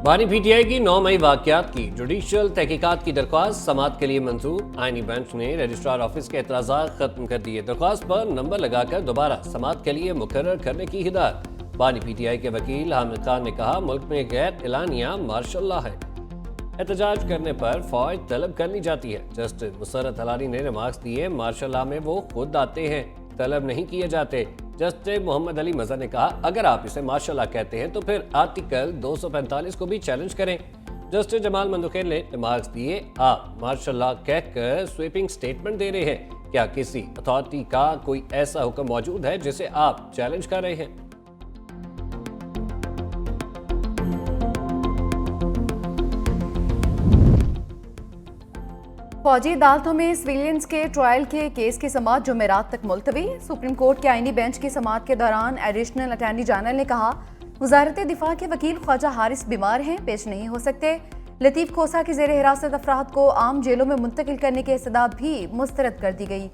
बानी पीटीआई की 9 मई वाकयात की जुडिशियल तहकीकात की दरख्वास्त समाअत के लिए मंजूर। आईनी बेंच ने रजिस्ट्रार ऑफिस के एतराज़ात खत्म कर दिए। दरख्वास्त पर नंबर लगाकर दोबारा समाअत के लिए मुकर्रर करने की हिदायत। बानी पीटीआई के वकील हामिद खान ने कहा, मुल्क में गैर एलानिया मार्शल लॉ है, एहतजाज करने पर फौज तलब कर ली जाती है। जस्टिस मुसर्रत हलाली ने रिमार्क्स दिए, मार्शल लॉ में वो खुद आते हैं, तलब नहीं किए जाते। जस्टिस मोहम्मद अली मजहर ने कहा, अगर आप इसे मार्शल लॉ कहते हैं तो फिर आर्टिकल 245 को भी चैलेंज करें। जस्टिस जमाल मंदुखेल ने रिमार्क्स दिए, आप मार्शल लॉ कहकर स्वीपिंग स्टेटमेंट दे रहे हैं। क्या किसी अथॉरिटी का कोई ऐसा हुक्म मौजूद है जिसे आप चैलेंज कर रहे हैं? फौजी अदालतों में सिविलियंस के ट्रायल के केस की समाअत जुमेरात तक मुलतवी। सुप्रीम कोर्ट के आईनी बेंच की समाअत के दौरान एडिशनल अटॉर्नी जनरल ने कहा, वजारत दिफा के वकील ख्वाजा हारिस बीमार हैं, पेश नहीं हो सकते। लतीफ खोसा की जेर हिरासत अफराद को आम जेलों में मुंतकिल करने की इस्तदा भी मुस्तरद कर दी गई।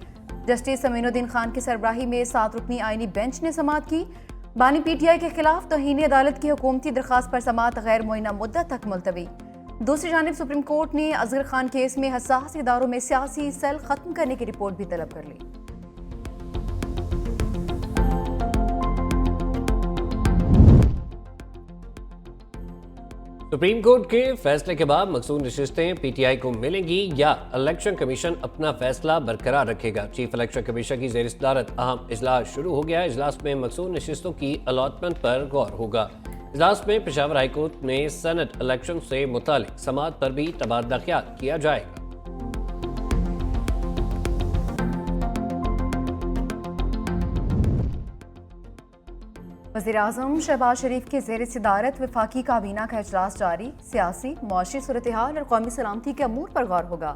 जस्टिस अमीनुद्दीन खान की सरबराही में 7 रुकनी आईनी बेंच ने समाअत की। बानी पीटीआई के खिलाफ तौहीन अदालत की हुकूमती दरख्वास्त पर समाअत गैर मुअय्यना मुद्दत तक मुलतवी। दूसरी जानिब सुप्रीम कोर्ट ने अजहर खान केस में हसास इदारों में सियासी सेल खत्म करने की रिपोर्ट भी तलब कर ली। सुप्रीम कोर्ट के फैसले के बाद मकसूद नशिस्तें पीटीआई को मिलेंगी या इलेक्शन कमीशन अपना फैसला बरकरार रखेगा। चीफ इलेक्शन कमीशन की जेर सदारत अहम इजलास शुरू हो गया। इजलास में मकसूद नशिस्तों की अलॉटमेंट पर गौर होगा। इजलास में पेशावर हाई कोर्ट में सेनेट इलेक्शन से मुतालिक समाअत पर भी तबादला ख्याल किया जाएगा। वज़ीर-ए-आज़म शहबाज शरीफ की ज़ेर सदारत वफाकी काबीना का इजलास जारी। सियासी मुआशी सूरत-ए-हाल और कौमी सलामती के अमूर पर गौर होगा।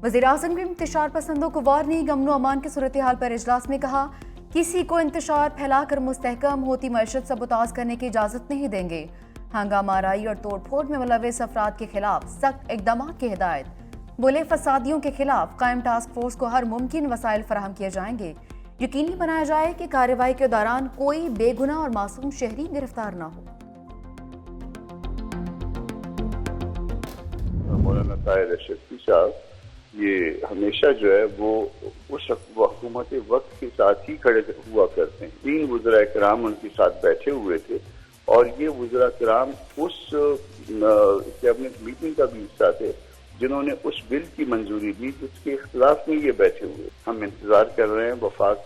वज़ीर-ए-आज़म के इंतशार पसंदों को वार्निंग। अमन व अमान के सूरत-ए-हाल पर इजलास में कहा, किसी को इंतशार फैलाकर मुस्तहकम होती मईशत सबुताज करने की इजाज़त नहीं देंगे। हंगामा आराई और तोड़ फोड़ में मुलव्वस अफराद के खिलाफ सख्त इक़दाम की हिदायत। बोले, फसादियों के खिलाफ कायम टास्क फोर्स को हर मुमकिन वसाइल फराहम किए जाएंगे। यकीनी बनाया जाए कि कार्रवाई के दौरान कोई बेगुनाह और मासूम शहरी गिरफ्तार न हो। मौलाना ताहिर रशीद साहब ये हमेशा जो है वो उस हुकूमत वक्त के साथ ही खड़े हुआ करते हैं। 3 वज़रा किराम उनके साथ बैठे हुए थे और ये वज़रा किराम उस कैबिनेट मीटिंग का भी हिस्सा थे जिन्होंने उस बिल की मंजूरी दी जिसके खिलाफ में ये बैठे हुए। हम इंतजार कर रहे हैं वफाक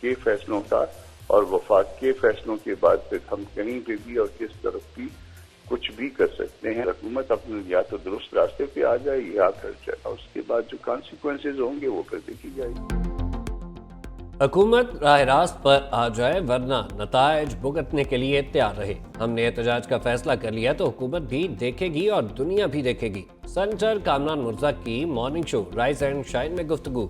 के फैसलों का और वफाक के फैसलों के बाद फिर हम कहीं पे भी और किस तरफ भी कुछ भी कर सकते हैं। हुकूमत अपने या तो दुरुस्त रास्ते पे आ जाए या फिर उसके बाद जो कॉन्सिक्वेंसेज होंगे वो फिर देखी जाएगी। हुकूमत राह रास्त पर आ जाए वरना नताइज भुगतने के लिए तैयार रहे। हमने एहतजाज का फैसला कर लिया तो हुकूमत भी देखेगी और दुनिया भी देखेगी। सेनेटर कामरान मुर्जा की morning show rise and shine में गुफ्तगू।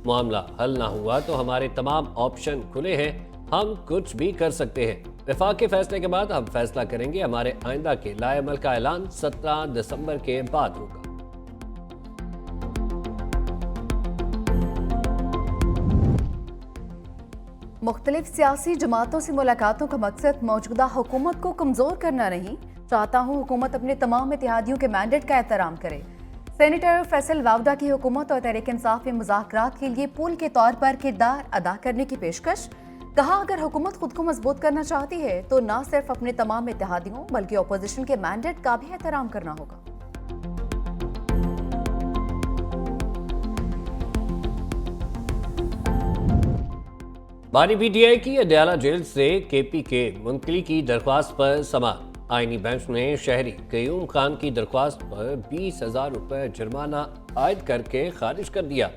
मामला हल ना हुआ तो हमारे तमाम ऑप्शन खुले हैं, हम कुछ भी कर सकते हैं। वफाक के फैसले के बाद हम फैसला करेंगे। हमारे आइंदा के लाएमल का ऐलान 17 दिसंबर के बाद होगा। मुख्तलिफ सियासी जमातों से मुलाकातों का मकसद मौजूदा हुकूमत को कमजोर करना नहीं। चाहता हूँ हुकूमत अपने तमाम इत्तेहादियों के मैंडेट का एहतराम करे। सेनेटर फैसल वावदा की हुकूमत और तहरीक इंसाफ में मुज़ाकरात के लिए पुल के तौर पर किरदार अदा करने की पेशकश। कहा, अगर हुकूमत खुद को मजबूत करना चाहती है तो न सिर्फ अपने तमाम इत्तेहादियों बल्कि अपोजिशन के मैंडेट का भी एहतराम करना होगा। बानी पीटीआई की अडयाला जेल से केपी के मुंतकली की दरख्वास्त पर समाअत। आईनी बेंच ने शहरी कयूम खान की दरख्वास्त पर 20,000 रुपए जुर्माना आयद करके खारिज कर दिया।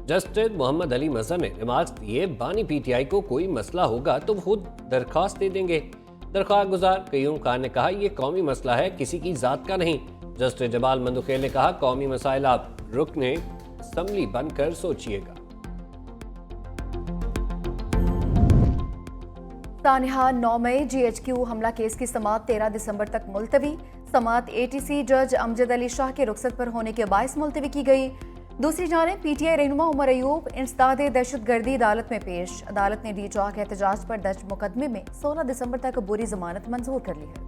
जस्टिस मोहम्मद अली मजहर ने रिमार्क्स दिए, बानी पीटीआई को कोई मसला होगा तो खुद दरख्वास्त दे देंगे। दरख्वास्त गुजार कयूम खान ने कहा, यह कौमी मसला है, किसी की जात का नहीं। जस्टिस जमाल मंदुखेल ने कहा, कौमी मसाइल आप रुकने असम्बली बनकर सोचिएगा। तानिहा 9 मई GHQ हमला केस की समाअत 13 दिसंबर तक मुलतवी। समाअत ATC जज अमजद अली शाह के रुखसत पर होने के बायस मुलतवी की गई। दूसरी जानिब PTI रहनुमा उमर अयूब इंसदाद दहशतगर्दी अदालत में पेश। अदालत ने DCHA के एहतजाज पर दर्ज मुकदमे में 16 दिसंबर तक बुरी जमानत मंजूर कर ली है।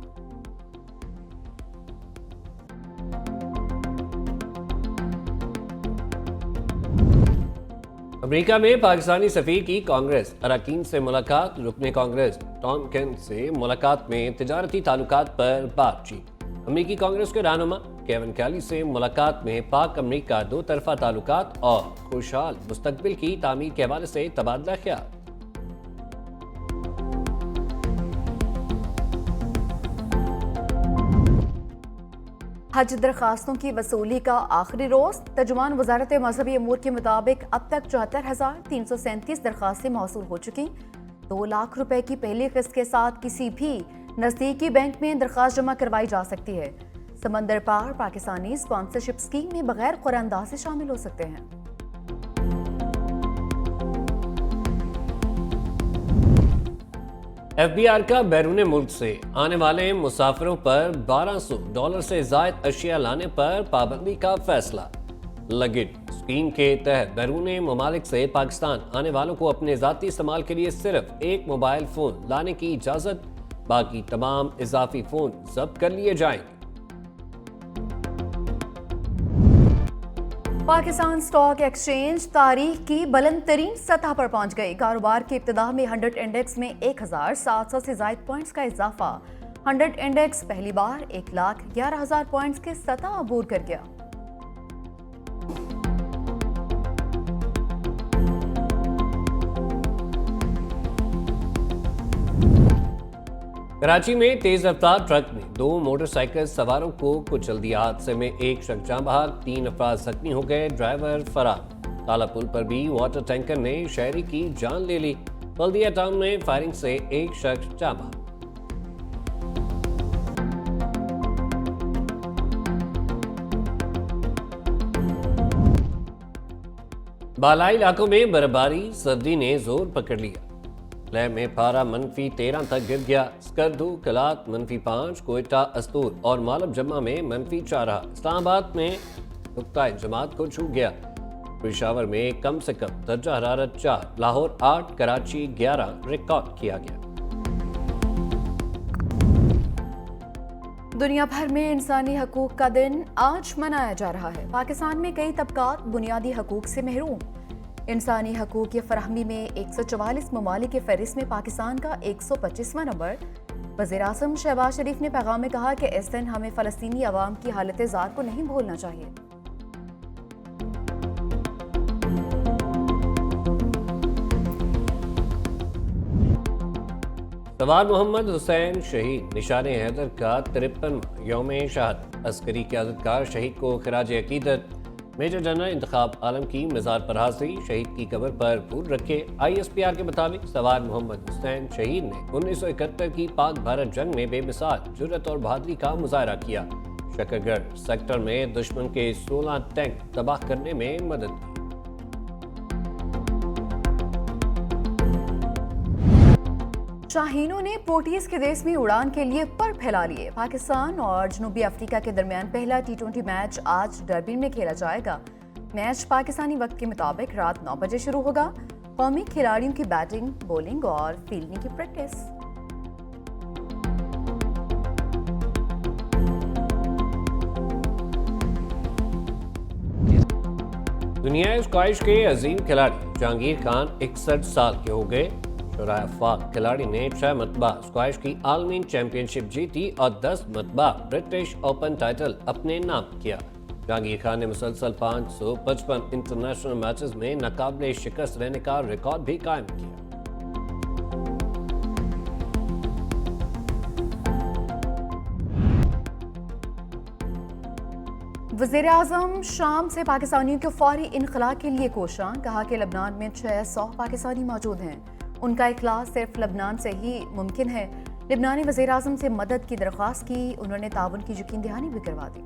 امریکہ میں پاکستانی سفیر کی کانگریس اراکین سے ملاقات، رکن کانگریس ٹام کینٹ سے ملاقات میں تجارتی تعلقات پر بات چیت۔ امریکی کانگریس کے رہنما کیون کیلی سے ملاقات میں پاک امریکہ دو طرفہ تعلقات اور خوشحال مستقبل کی تعمیر کے حوالے سے تبادلہ خیال۔ حج درخواستوں کی وصولی کا آخری روز، ترجمان وزارت مذہبی امور کے مطابق اب تک 74,337 درخواستیں موصول ہو چکی۔ 2 لاکھ روپے کی پہلی قسط کے ساتھ کسی بھی نزدیکی بینک میں درخواست جمع کروائی جا سکتی ہے۔ سمندر پار پاکستانی اسپانسرشپ اسکیم میں بغیر قرعہ اندازی شامل ہو سکتے ہیں۔ ایف بی آر کا بیرون ملک سے آنے والے مسافروں پر $1200 سے زائد اشیاء لانے پر پابندی کا فیصلہ۔ لگڈ اسکیم کے تحت بیرون ممالک سے پاکستان آنے والوں کو اپنے ذاتی استعمال کے لیے صرف ایک موبائل فون لانے کی اجازت، باقی تمام اضافی فون ضبط کر لیے جائیں گے۔ پاکستان سٹاک ایکسچینج تاریخ کی بلند ترین سطح پر پہنچ گئی۔ کاروبار کے ابتدا میں 100 انڈیکس میں 1700 سے زائد پوائنٹس کا اضافہ۔ 100 انڈیکس پہلی بار 1,11,000 پوائنٹس کی سطح عبور کر گیا۔ کراچی میں تیز رفتار ٹرک نے 2 موٹر سائیکل سواروں کو کچل دیا۔ حادثے میں ایک شخص جاں بحق، 3 افراد زخمی ہو گئے، ڈرائیور فرار۔ تالا پل پر بھی واٹر ٹینکر نے شہری کی جان لے لی۔ بلدیہ ٹاؤن میں فائرنگ سے ایک شخص جاں بحق۔ بالائی علاقوں میں برفباری، سردی نے زور پکڑ لیا۔ لے میں پارا -13 تک گر گیا۔ سکردو، کلات -5، کوئٹہ، استور اور مالب جمع میں -4 رہا۔ اسلام آباد میں نقطہ جماعت کو چھو گیا۔ پشاور میں کم سے کم درجہ حرارت 4، لاہور 8، کراچی 11 ریکارڈ کیا گیا۔ دنیا بھر میں انسانی حقوق کا دن آج منایا جا رہا ہے۔ پاکستان میں کئی طبقات بنیادی حقوق سے محروم۔ انسانی حقوق کی فراہمی میں 144 ممالک کی فہرست میں پاکستان کا 125واں نمبر۔ وزیراعظم شہباز شریف نے پیغام میں کہا کہ اس دن ہمیں فلسطینی عوام کی حالت زار کو نہیں بھولنا چاہیے۔ سوار محمد حسین شہید نشان حیدر کا 53واں یوم شہادت۔ عسکری قیادت کار شہید کو خراج عقیدت۔ میجر جنرل انتخاب عالم کی مزار پر حاضری، شہید کی قبر پر پھول رکھے۔ آئی ایس پی آر کے مطابق سوار محمد حسین شہید نے 1971 کی پاک بھارت جنگ میں بے مثال جرأت اور بہادری کا مظاہرہ کیا۔ شکرگڑھ سیکٹر میں دشمن کے 16 ٹینک تباہ کرنے میں مدد کی۔ شاہینوں نے پروٹیز کے دیس میں اڑان کے لیے پر پھیلا لیے۔ پاکستان اور جنوبی افریقہ کے درمیان پہلا T20 میچ آج ڈربن میں کھیلا جائے گا۔ میچ پاکستانی وقت کے مطابق رات 9 بجے شروع ہوگا۔ قومی کھلاڑیوں کی بیٹنگ، بولنگ اور فیلڈنگ کی پریکٹس۔ دنیا اسکواش کے عظیم کھلاڑی جہانگیر خان 61 سال کے ہو گئے۔ شورائے افاق کھلاڑی نے 6 مرتبہ اسکواش کی عالمی چیمپئن شپ جیتی اور 10 مرتبہ برٹش اوپن ٹائٹل اپنے نام کیا۔ جہانگیر خان نے مسلسل 555 انٹرنیشنل میچز میں ناقابل شکست رہنے کا ریکارڈ بھی قائم کیا۔ وزیر اعظم شام سے پاکستانیوں کے فوری انخلاء کے لیے کوشاں، کہا کہ لبنان میں 600 پاکستانی موجود ہیں، ان کا اخلاء صرف لبنان سے ہی ممکن ہے۔ لبنانی وزیر اعظم سے مدد کی درخواست کی، انہوں نے تعاون کی یقین دہانی بھی کروا دی۔